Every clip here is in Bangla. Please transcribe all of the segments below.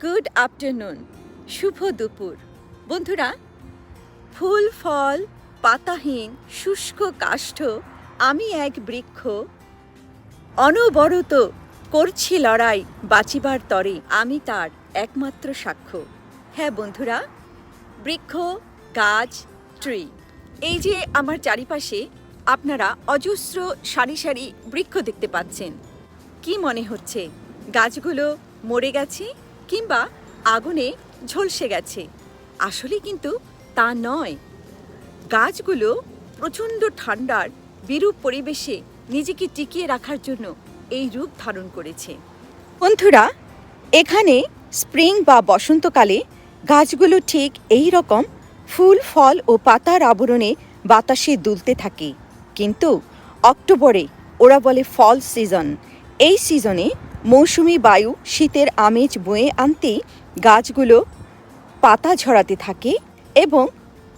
গুড আফটারনুন, শুভ দুপুর। বন্ধুরা, ফুল ফল পাতাহীন শুষ্ক কাষ্ঠ আমি এক বৃক্ষ, অনবরত করছি লড়াই বাঁচিবার তরে, আমি তার একমাত্র সাক্ষ্য। হ্যাঁ বন্ধুরা, বৃক্ষ, গাছ, ট্রি, এই যে আমার চারিপাশে আপনারা অজস্র সারি সারি বৃক্ষ দেখতে পাচ্ছেন। কি মনে হচ্ছে গাছগুলো মরে গেছে কিংবা আগুনে ঝলসে গেছে? আসলে কিন্তু তা নয়। গাছগুলো প্রচণ্ড ঠান্ডার বিরূপ পরিবেশে নিজেকে টিকিয়ে রাখার জন্য এই রূপ ধারণ করেছে। বন্ধুরা, এখানে স্প্রিং বা বসন্তকালে গাছগুলো ঠিক এই রকম ফুল ফল ও পাতার আবরণে বাতাসে দুলতে থাকে। কিন্তু অক্টোবরে ওরা বলে ফল সিজন। এই সিজনে মৌসুমি বায়ু শীতের আমেজ বয়ে আনতেই গাছগুলো পাতা ঝরাতে থাকে এবং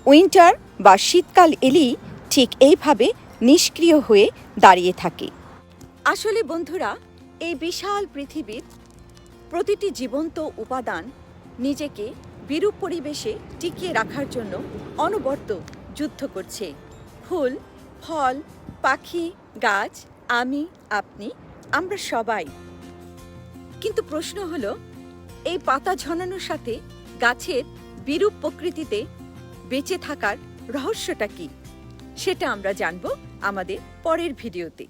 উইন্টার বা শীতকাল এলেই ঠিক এইভাবে নিষ্ক্রিয় হয়ে দাঁড়িয়ে থাকে। আসলে বন্ধুরা, এই বিশাল পৃথিবীর প্রতিটি জীবন্ত উপাদান নিজেকে বিরূপ পরিবেশে টিকিয়ে রাখার জন্য অনবরত যুদ্ধ করছে। ফুল, ফল, পাখি, গাছ, আমি, আপনি, আমরা সবাই। কিন্তু প্রশ্ন হলো, এই পাতা ঝরানোর সাথে গাছের বিরূপ প্রকৃতিতে বেঁচে থাকার রহস্যটা কি? সেটা আমরা জানব আমাদের পরের ভিডিওতে।